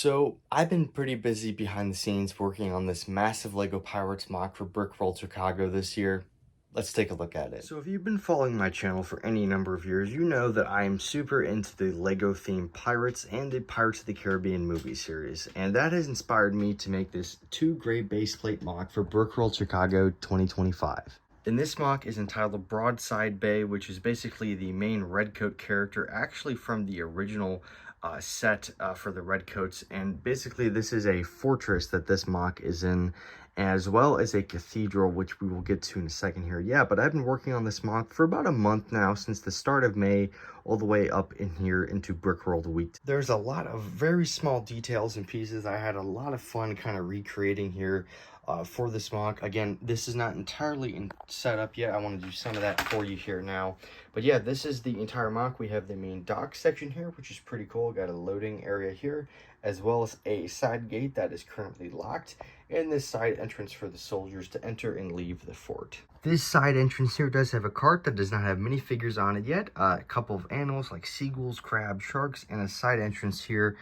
So I've been pretty busy behind the scenes working on this massive Lego Pirates mock for Brickworld Chicago this year. Let's take a look at it. So if you've been following my channel for any number of years, you know that I am super into the Lego themed pirates and the Pirates of the Caribbean movie series. And that has inspired me to make this 2 gray base plate mock for Brickworld Chicago 2025. And this mock is entitled Broadside Bay, which is basically the main redcoat character, actually from the original set for the redcoats. And basically this is a fortress that this mock is in, as well as a cathedral, which we will get to in a second here. Yeah, but I've been working on this mock for about a month now, since the start of May, all the way up in here into Brickworld Week. There's a lot of very small details and pieces I had a lot of fun kind of recreating here for this mock. Again, this is not entirely set up yet. I want to do some of that for you here now. But yeah, this is the entire mock. We have the main dock section here, which is pretty cool. Got a loading area here, as well as a side gate that is currently locked, and this side entrance for the soldiers to enter and leave the fort. This side entrance here does have a cart that does not have minifigures on it yet, a couple of animals like seagulls, crabs, sharks, and a side entrance here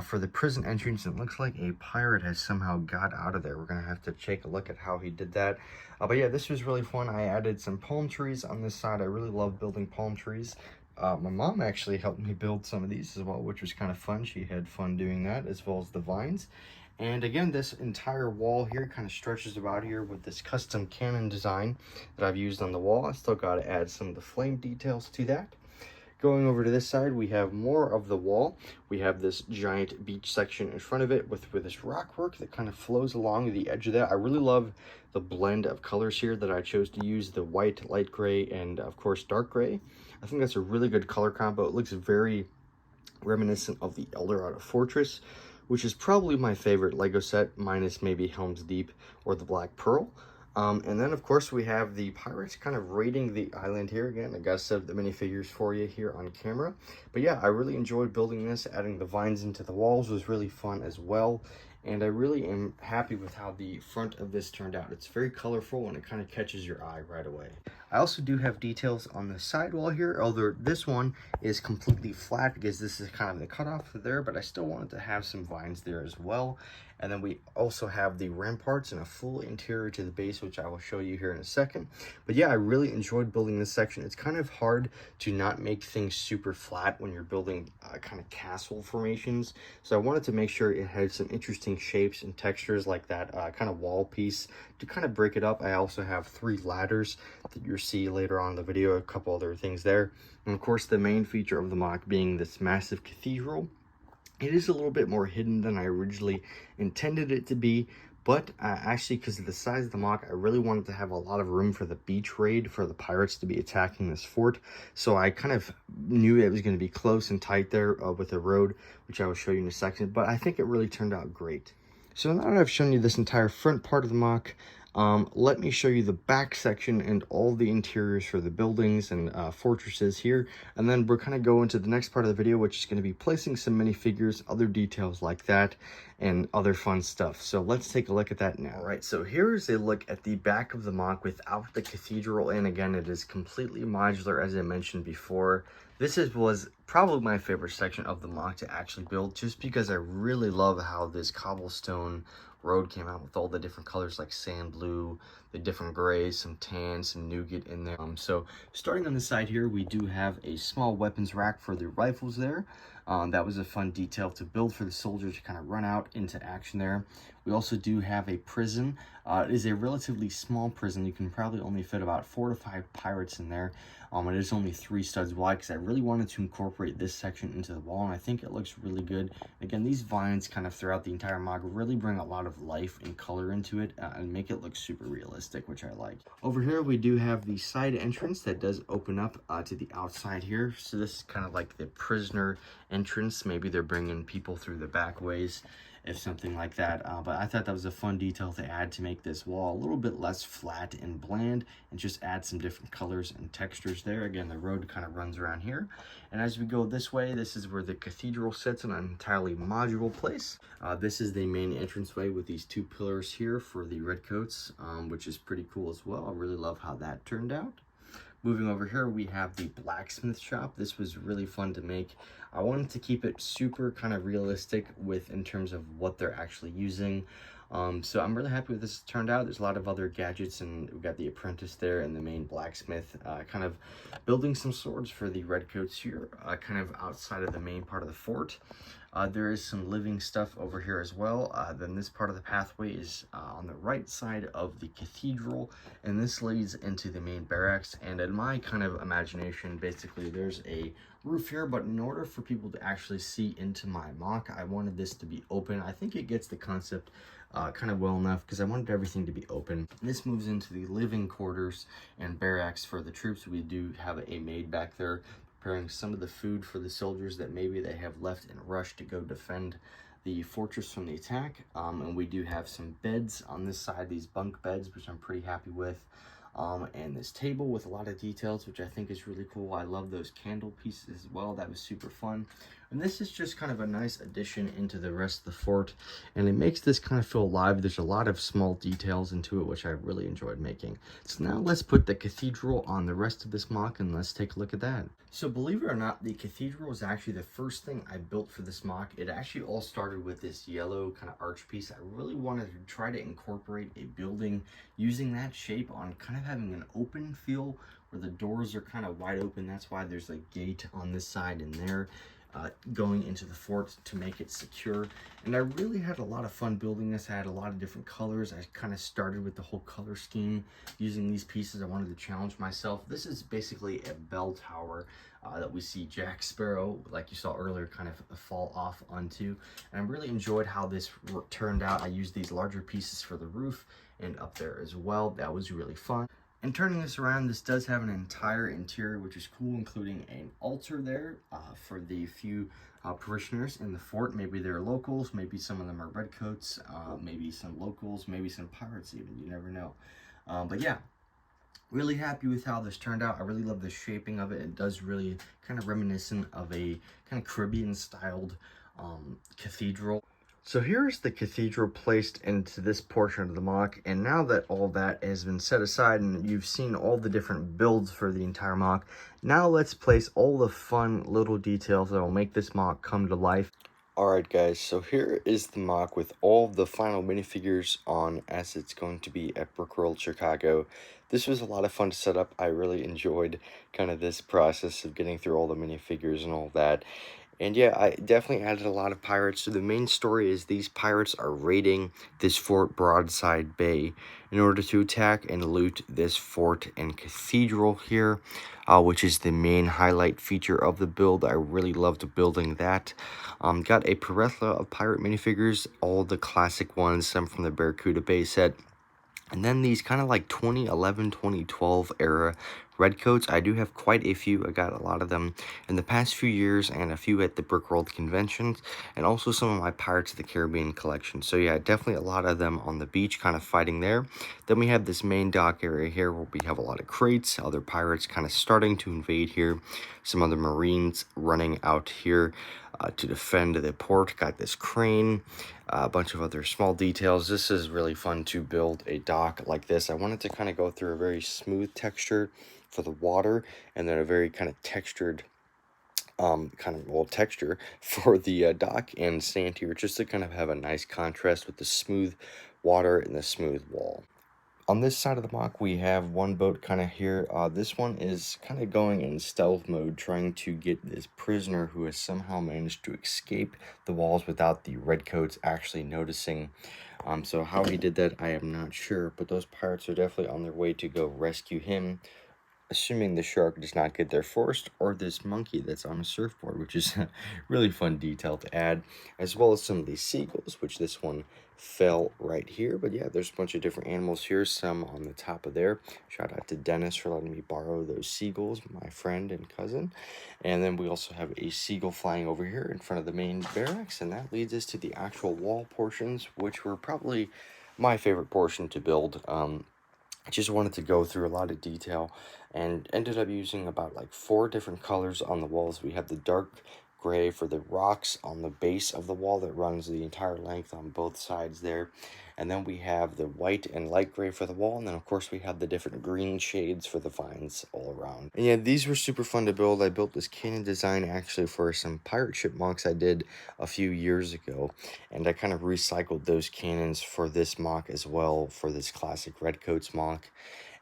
for the prison entrance. It looks like a pirate has somehow got out of there. We're going to have to take a look at how he did that. But yeah, this was really fun. I added some palm trees on this side. I really love building palm trees. My mom actually helped me build some of these as well, which was kind of fun. She had fun doing that, as well as the vines. And again, this entire wall here kind of stretches about here with this custom cannon design that I've used on the wall. I still got to add some of the flame details to that. Going over to this side, we have more of the wall. We have this giant beach section in front of it with this rock work that kind of flows along the edge of that. I really love the blend of colors here that I chose to use, the white, light gray, and of course dark gray. I think that's a really good color combo. It looks very reminiscent of the Eldorado Fortress, which is probably my favorite Lego set, minus maybe Helm's Deep or the Black Pearl. And then, of course, we have the pirates kind of raiding the island here. Again, I got set up the minifigures for you here on camera. But yeah, I really enjoyed building this. Adding the vines into the walls was really fun as well. And I really am happy with how the front of this turned out. It's very colorful and it kind of catches your eye right away. I also do have details on the side wall here, although this one is completely flat because this is kind of the cutoff there, but I still wanted to have some vines there as well. And then we also have the ramparts and a full interior to the base, which I will show you here in a second. But yeah, I really enjoyed building this section. It's kind of hard to not make things super flat when you're building kind of castle formations. So I wanted to make sure it had some interesting shapes and textures like that kind of wall piece to kind of break it up. I also have 3 ladders that you'll see later on in the video, a couple other things there. And of course, the main feature of the mock being this massive cathedral. It is a little bit more hidden than I originally intended it to be, but actually, because of the size of the mock, I really wanted to have a lot of room for the beach raid for the pirates to be attacking this fort. So I kind of knew it was going to be close and tight there with the road, which I will show you in a second, but I think it really turned out great. So now that I've shown you this entire front part of the mock, let me show you the back section and all the interiors for the buildings and fortresses here, and then we're kind of going to the next part of the video, which is going to be placing some minifigures, other details like that, and other fun stuff. So let's take a look at that now. All right, so here is a look at the back of the mock without the cathedral, and again, it is completely modular, as I mentioned before. This was probably my favorite section of the mock to actually build, just because I really love how this cobblestone road came out with all the different colors like sand blue, the different grays, some tan, some nougat in there. So starting on the side here, we do have a small weapons rack for the rifles there. That was a fun detail to build for the soldiers to kind of run out into action there. We also do have a prison. It is a relatively small prison. You can probably only fit about 4 to 5 pirates in there. It is only 3 studs wide because I really wanted to incorporate this section into the wall, and I think it looks really good. Again, these vines kind of throughout the entire mock really bring a lot of life and color into it and make it look super realistic, which I like. Over here, we do have the side entrance that does open up to the outside here. So this is kind of like the prisoner entrance. Maybe they're bringing people through the back ways, if something like that. But I thought that was a fun detail to add to make this wall a little bit less flat and bland, and just add some different colors and textures there. Again, the road kind of runs around here, and as we go this way, this is where the cathedral sits in an entirely modular place. This is the main entranceway with these 2 pillars here for the redcoats, which is pretty cool as well. I really love how that turned out. Moving over here, we have the blacksmith shop. This was really fun to make. I wanted to keep it super kind of realistic in terms of what they're actually using. So I'm really happy with this turned out. There's a lot of other gadgets, and we've got the apprentice there and the main blacksmith kind of building some swords for the redcoats here, kind of outside of the main part of the fort. There is some living stuff over here as well. Then this part of the pathway is on the right side of the cathedral, and this leads into the main barracks. And in my kind of imagination, basically there's a roof here, but in order for people to actually see into my MOC, I wanted this to be open. I think it gets the concept kind of well enough, because I wanted everything to be open. And this moves into the living quarters and barracks for the troops. We do have a maid back there preparing some of the food for the soldiers that maybe they have left in a rush to go defend the fortress from the attack. And we do have some beds on this side, these bunk beds, which I'm pretty happy with. And this table with a lot of details, which I think is really cool. I love those candle pieces as well. That was super fun. And this is just kind of a nice addition into the rest of the fort, and it makes this kind of feel alive. There's a lot of small details into it, which I really enjoyed making. So now let's put the cathedral on the rest of this MOC, and let's take a look at that. So believe it or not, the cathedral was actually the first thing I built for this MOC. It actually all started with this yellow kind of arch piece. I really wanted to try to incorporate a building using that shape on kind of having an open feel where the doors are kind of wide open. That's why there's a gate on this side and there. Going into the fort to make it secure. And I really had a lot of fun building this. I had a lot of different colors. I kind of started with the whole color scheme using these pieces. I wanted to challenge myself. This is basically a bell tower that we see Jack Sparrow, like you saw earlier, kind of fall off onto. And I really enjoyed how this turned out. I used these larger pieces for the roof and up there as well. That was really fun. And turning this around, this does have an entire interior, which is cool, including an altar there for the few parishioners in the fort. Maybe they're locals, maybe some of them are redcoats, maybe some locals, maybe some pirates even, you never know. But yeah, really happy with how this turned out. I really love the shaping of it. It does really kind of reminiscent of a kind of Caribbean styled cathedral. So here's the cathedral placed into this portion of the MOC, and now that all that has been set aside and you've seen all the different builds for the entire MOC, now let's place all the fun little details that will make this MOC come to life. Alright guys, so here is the MOC with all the final minifigures on as it's going to be at Brickworld Chicago. This was a lot of fun to set up. I really enjoyed kind of this process of getting through all the minifigures and all that. And yeah, I definitely added a lot of pirates. So the main story is these pirates are raiding this fort Broadside Bay in order to attack and loot this fort and cathedral here, which is the main highlight feature of the build. I really loved building that. Got a plethora of pirate minifigures, all the classic ones, some from the Barracuda Bay set. And then these kind of like 2011, 2012 era redcoats. I do have quite a few. I got a lot of them in the past few years and a few at the Brickworld conventions, and also some of my Pirates of the Caribbean collection. So yeah, definitely a lot of them on the beach kind of fighting there. Then we have this main dock area here where we have a lot of crates, other pirates kind of starting to invade here, some other Marines running out here to defend the port. Got this crane, a bunch of other small details. This is really fun to build a dock like this. I wanted to kind of go through a very smooth texture for the water, and then a very kind of textured texture for the dock and sand here, just to kind of have a nice contrast with the smooth water and the smooth wall. On this side of the MOC, we have one boat kind of here. This one is kind of going in stealth mode, trying to get this prisoner who has somehow managed to escape the walls without the redcoats actually noticing. So how he did that, I am not sure, but those pirates are definitely on their way to go rescue him, assuming the shark does not get there first, or this monkey that's on a surfboard, which is a really fun detail to add, as well as some of these seagulls, which this one fell right here. But yeah, there's a bunch of different animals here, some on the top of there. Shout out to Dennis for letting me borrow those seagulls, my friend and cousin. And then we also have a seagull flying over here in front of the main barracks, and that leads us to the actual wall portions, which were probably my favorite portion to build. I just wanted to go through a lot of detail and ended up using about like 4 different colors on the walls. We have the dark gray for the rocks on the base of the wall that runs the entire length on both sides there. And then we have the white and light gray for the wall. And then, of course, we have the different green shades for the vines all around. And yeah, these were super fun to build. I built this cannon design actually for some pirate ship mocks I did a few years ago. And I kind of recycled those cannons for this mock as well, for this classic Redcoats mock.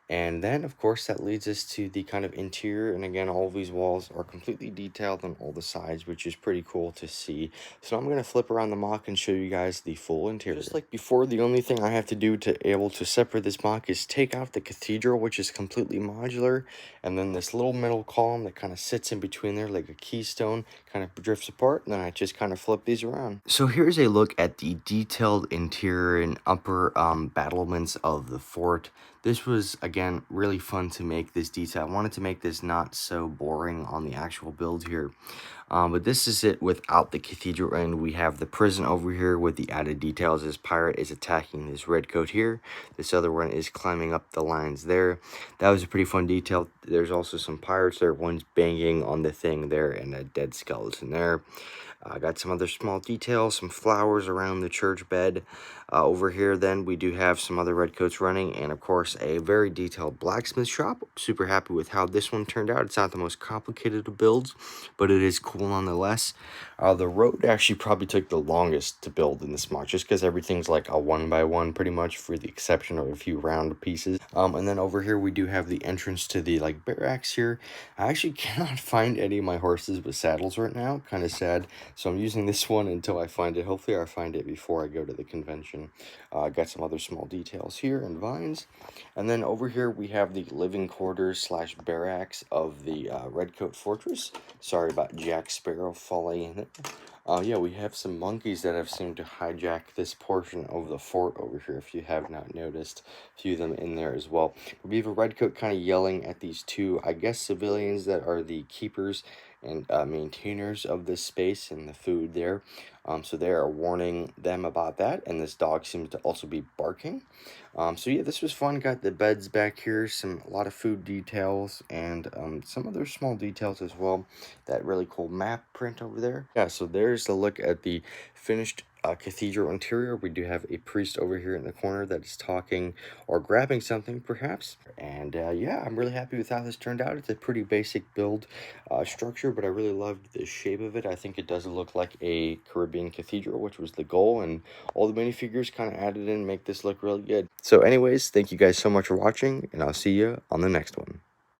And then, of course, that leads us to the kind of interior. And again, all of these walls are completely detailed on all the sides, which is pretty cool to see. So I'm going to flip around the mock and show you guys the full interior. Just like before, the only thing I have to do to able to separate this mock is take out the cathedral, which is completely modular. And then this little metal column that kind of sits in between there like a keystone kind of drifts apart. And then I just kind of flip these around. So here's a look at the detailed interior and upper battlements of the fort. This was, again, really fun to make this detail. I wanted to make this not so boring on the actual build here. But this is it without the cathedral, and we have the prison over here with the added details. This pirate is attacking this redcoat here. This other one is climbing up the lines there. That was a pretty fun detail. There's also some pirates there. One's banging on the thing there and a dead skeleton there. Got some other small details, some flowers around the church bed. Over here, then, we do have some other redcoats running, and of course, a very detailed blacksmith shop. Super happy with how this one turned out. It's not the most complicated of builds, but it is cool nonetheless. The road actually probably took the longest to build in this mod, just because everything's like a 1x1 pretty much, for the exception of a few round pieces. And then over here, we do have the entrance to the like barracks here. I actually cannot find any of my horses with saddles right now. Kind of sad. So I'm using this one until I find it. Hopefully I find it before I go to the convention. Got some other small details here and vines. And then over here we have the living quarters slash barracks of the Redcoat Fortress. Sorry about Jack Sparrow falling in it. Yeah, we have some monkeys that have seemed to hijack this portion of the fort over here, if you have not noticed. A few of them in there as well. We have a redcoat kind of yelling at these two, I guess, civilians that are the keepers and maintainers of this space and the food there. So they are warning them about that, and this dog seems to also be barking. So yeah, this was fun. Got the beds back here, a lot of food details, and some other small details as well. That really cool map print over there. Yeah, so there's a look at the finished cathedral interior. We do have a priest over here in the corner that is talking or grabbing something perhaps. And yeah, I'm really happy with how this turned out. It's a pretty basic build structure, but I really loved the shape of it. I think it does look like a Caribbean cathedral, which was the goal, and all the minifigures kind of added in make this look really good. So anyways, thank you guys so much for watching, and I'll see you on the next one.